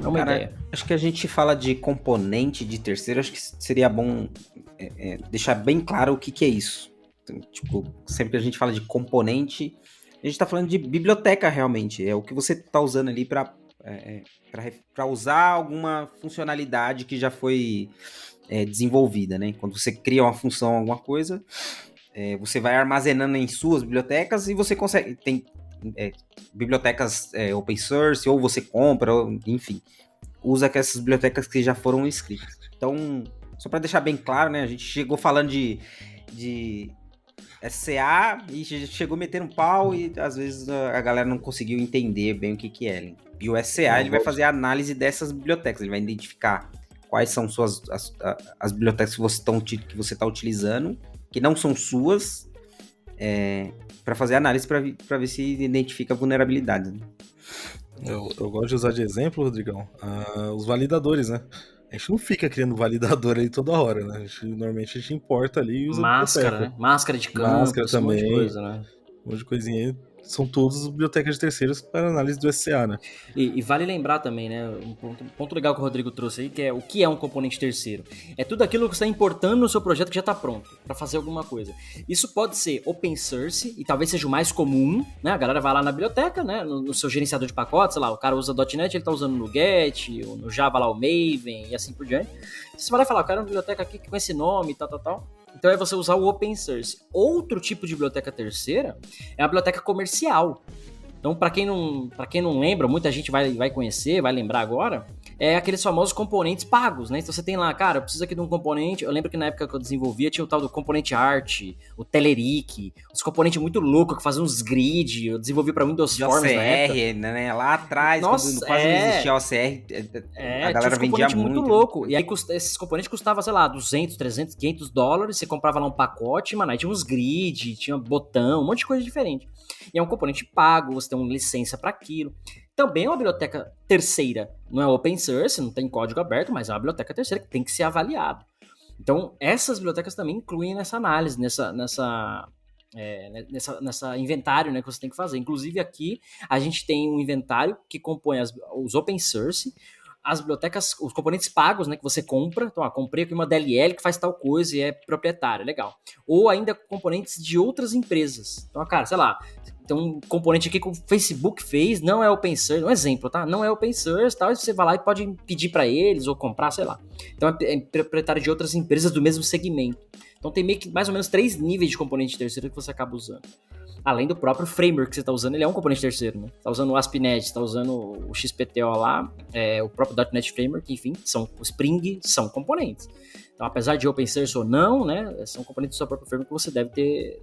É uma Cara, ideia. acho que a gente fala de componente de terceiro, acho que seria bom deixar bem claro o que que é isso. Então, tipo, sempre que a gente fala de componente, a gente está falando de biblioteca realmente. É o que você está usando ali para usar alguma funcionalidade que já foi desenvolvida, né? Quando você cria uma função, alguma coisa, você vai armazenando em suas bibliotecas e você consegue. Tem é, bibliotecas open source, ou você compra, enfim, usa essas bibliotecas que já foram escritas. Então, só para deixar bem claro, né? A gente chegou falando de SCA e chegou metendo pau e às vezes a galera não conseguiu entender bem o que que é. Né? E o SCA Não, ele vai fazer a análise dessas bibliotecas, ele vai identificar quais são as bibliotecas que você está utilizando, que não são suas, para fazer análise para ver se identifica vulnerabilidades. Né? eu gosto de usar de exemplo, Rodrigão, os validadores, né? A gente não fica criando validador aí toda hora, né? Normalmente a gente importa ali e usa a Máscara, biblioteca. né? Máscara de Máscara campos, um monte de também, coisa, né? um monte de coisinha aí. São todas bibliotecas de terceiros para análise do SCA, né? E vale lembrar também, né? Um ponto legal que o Rodrigo trouxe aí, que é o que é um componente terceiro. É tudo aquilo que você está importando no seu projeto que já está pronto para fazer alguma coisa. Isso pode ser open source e talvez seja o mais comum, né? A galera vai lá na biblioteca, né? No seu gerenciador de pacotes, sei lá, o cara usa .NET, ele está usando no Get, ou no Java lá o Maven e assim por diante. Você vai lá e fala, eu quero uma biblioteca aqui com esse nome e tal. Então é você usar o open source. Outro tipo de biblioteca terceira é a biblioteca comercial. Então, para quem não lembra, muita gente vai conhecer, vai lembrar agora, é aqueles famosos componentes pagos, né? Então você tem lá, cara, eu preciso aqui de um componente. Eu lembro que na época que eu desenvolvia tinha o tal do componente art, o Telerik, os componentes muito loucos que faziam uns grid. Eu desenvolvi para Windows De Forms na época. OCR, né? Lá atrás, quando Nossa, quase não existia OCR, a tinha galera uns vendia componentes muito muito. louco. E aí esses componentes custavam, sei lá, 200, 300, 500 dólares. Você comprava lá um pacote, mano, aí tinha uns grid, tinha botão, um monte de coisa diferente. E é um componente pago, você tem uma licença para aquilo. Também é uma biblioteca terceira. Não é open source, não tem código aberto, mas é uma biblioteca terceira que tem que ser avaliada. Então, essas bibliotecas também incluem nessa análise, nessa inventário, né, que você tem que fazer. Inclusive aqui a gente tem um inventário que compõe os open source, as bibliotecas, os componentes pagos, né, que você compra. Então, comprei aqui uma DLL que faz tal coisa e é proprietária, legal. Ou ainda componentes de outras empresas. Então, cara, sei lá, tem um componente aqui que o Facebook fez, não é open source, um exemplo, tá? Não é open source, tal, e você vai lá e pode pedir para eles ou comprar, sei lá. Então, é proprietário de outras empresas do mesmo segmento. Então, tem meio que mais ou menos 3 níveis de componente terceiro que você acaba usando. Além do próprio framework que você está usando, ele é um componente terceiro, né? Você está usando o ASP.NET, você está usando o XPTO lá, o próprio .NET Framework, enfim, o Spring são componentes. Então, apesar de open source ou não, né, são componentes do seu próprio framework que você deve ter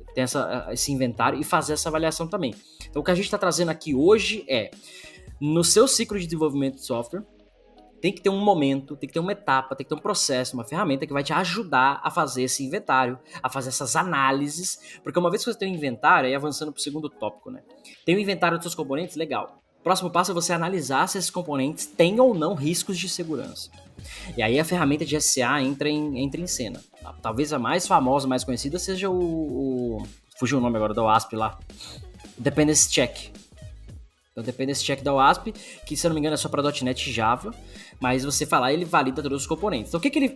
esse inventário e fazer essa avaliação também. Então, o que a gente está trazendo aqui hoje é, no seu ciclo de desenvolvimento de software, tem que ter um momento, tem que ter uma etapa, tem que ter um processo, uma ferramenta que vai te ajudar a fazer esse inventário, a fazer essas análises, porque uma vez que você tem um inventário, aí avançando para o segundo tópico, né? Tem o inventário dos seus componentes, legal. Próximo passo é você analisar se esses componentes têm ou não riscos de segurança. E aí a ferramenta de SCA entra em cena. Talvez a mais famosa, mais conhecida seja fugiu o nome agora da OASP lá. Dependency Check. Então, Dependency Check da OASP, que se eu não me engano é só para .NET e Java, mas você falar, ele valida todos os componentes. Então, o que ele